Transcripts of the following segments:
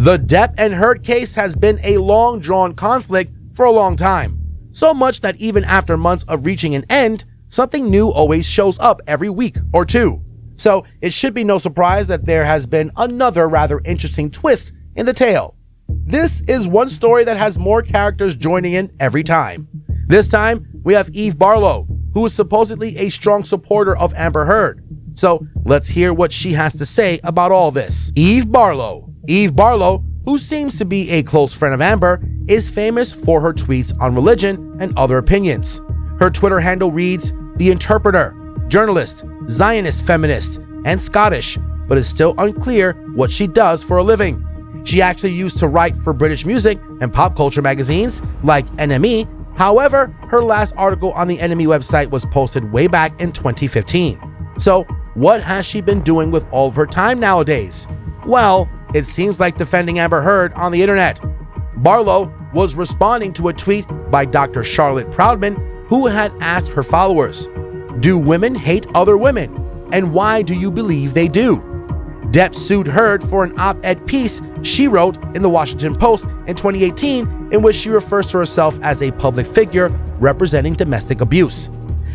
The Depp and Heard case has been a long-drawn conflict for a long time. So much that even after months of reaching an end, something new always shows up every week or two. So it should be no surprise that there has been another rather interesting twist in the tale. This is one story that has more characters joining in every time. This time, we have Eve Barlow, who is supposedly a strong supporter of Amber Heard. So let's hear what she has to say about all this. Eve Barlow, who seems to be a close friend of Amber, is famous for her tweets on religion and other opinions. Her Twitter handle reads, "The Interpreter, journalist, Zionist feminist, and Scottish, but it's still unclear what she does for a living." She actually used to write for British music and pop culture magazines like NME. However, her last article on the NME website was posted way back in 2015. So what has she been doing with all of her time nowadays? Well, it seems like defending Amber Heard on the internet. Barlow was responding to a tweet by Dr. Charlotte Proudman, who had asked her followers, "Do women hate other women? And why do you believe they do?" Depp sued Heard for an op-ed piece she wrote in the Washington Post in 2018, in which she refers to herself as a public figure representing domestic abuse.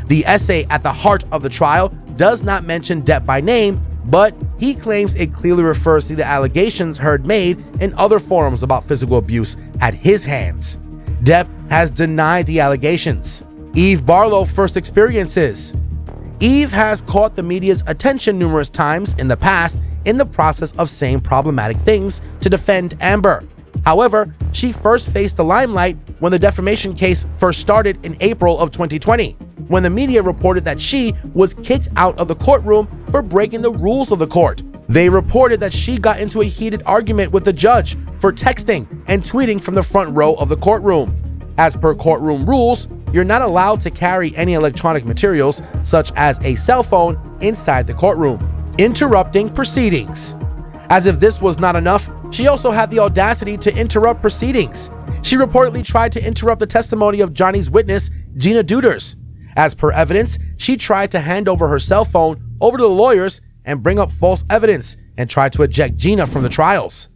The essay at the heart of the trial does not mention Depp by name, but he claims it clearly refers to the allegations Heard made in other forums about physical abuse at his hands. Depp has denied the allegations. Eve Barlow first experiences. Eve has caught the media's attention numerous times in the past in the process of saying problematic things to defend Amber. However, she first faced the limelight when the defamation case first started in April of 2020, when the media reported that she was kicked out of the courtroom for breaking the rules of the court. They reported that she got into a heated argument with the judge for texting and tweeting from the front row of the courtroom. As per courtroom rules, you're not allowed to carry any electronic materials, such as a cell phone, inside the courtroom, interrupting proceedings. As if this was not enough, she also had the audacity to interrupt proceedings. She reportedly tried to interrupt the testimony of Johnny's witness, Gina Duders. As per evidence, she tried to hand over her cell phone over to the lawyers and bring up false evidence and tried to eject Gina from the trials.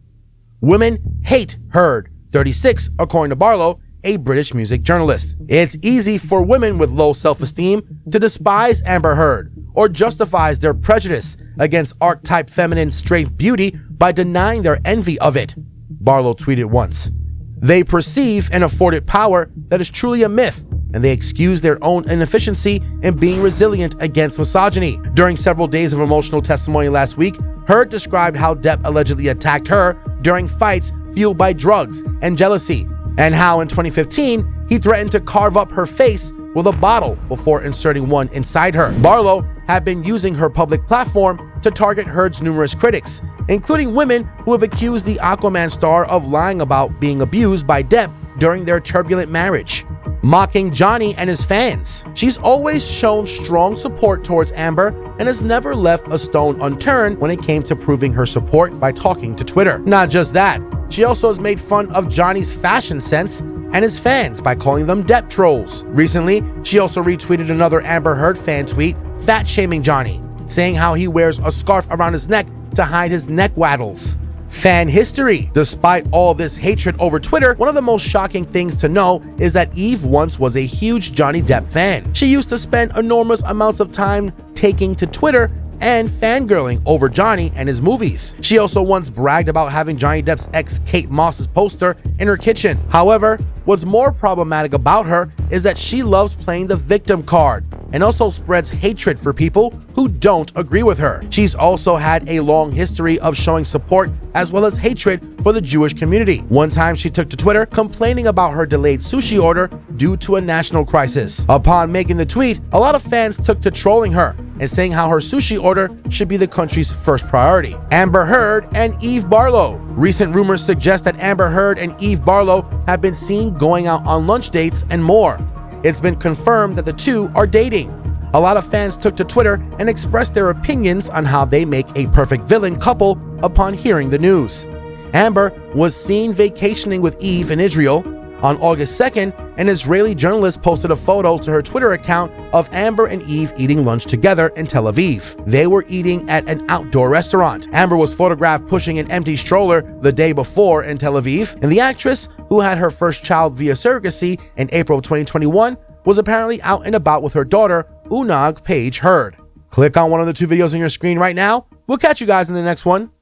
Women hate Heard, 36, according to Barlow, a British music journalist. It's easy for women with low self-esteem to despise Amber Heard or justifies their prejudice against archetype feminine strength beauty by denying their envy of it, Barlow tweeted once. They perceive an afforded power that is truly a myth, and they excuse their own inefficiency in being resilient against misogyny. During several days of emotional testimony last week, Heard described how Depp allegedly attacked her during fights fueled by drugs and jealousy, and how in 2015, he threatened to carve up her face with a bottle before inserting one inside her. Barlow had been using her public platform to target Heard's numerous critics, including women who have accused the Aquaman star of lying about being abused by Depp during their turbulent marriage, mocking Johnny and his fans. She's always shown strong support towards Amber and has never left a stone unturned when it came to proving her support by talking to Twitter. Not just that, she also has made fun of Johnny's fashion sense and his fans by calling them Depp trolls. Recently, she also retweeted another Amber Heard fan tweet fat-shaming Johnny, saying how he wears a scarf around his neck to hide his neck waddles. Fan history. Despite all this hatred over Twitter, one of the most shocking things to know is that Eve once was a huge Johnny Depp fan. She used to spend enormous amounts of time taking to Twitter and fangirling over Johnny and his movies. She also once bragged about having Johnny Depp's ex Kate Moss's poster in her kitchen. However, what's more problematic about her is that she loves playing the victim card and also spreads hatred for people who don't agree with her. She's also had a long history of showing support as well as hatred for the Jewish community. One time she took to Twitter complaining about her delayed sushi order due to a national crisis. Upon making the tweet, a lot of fans took to trolling her and saying how her sushi order should be the country's first priority. Amber Heard and Eve Barlow. Recent rumors suggest that Amber Heard and Eve Barlow have been seen going out on lunch dates and more. It's been confirmed that the two are dating. A lot of fans took to Twitter and expressed their opinions on how they make a perfect villain couple upon hearing the news. Amber was seen vacationing with Eve in Israel, On August 2nd, an Israeli journalist posted a photo to her Twitter account of Amber and Eve eating lunch together in Tel Aviv. They were eating at an outdoor restaurant. Amber was photographed pushing an empty stroller the day before in Tel Aviv, and the actress, who had her first child via surrogacy in April 2021, was apparently out and about with her daughter, Unag Paige Heard. Click on one of the two videos on your screen right now. We'll catch you guys in the next one.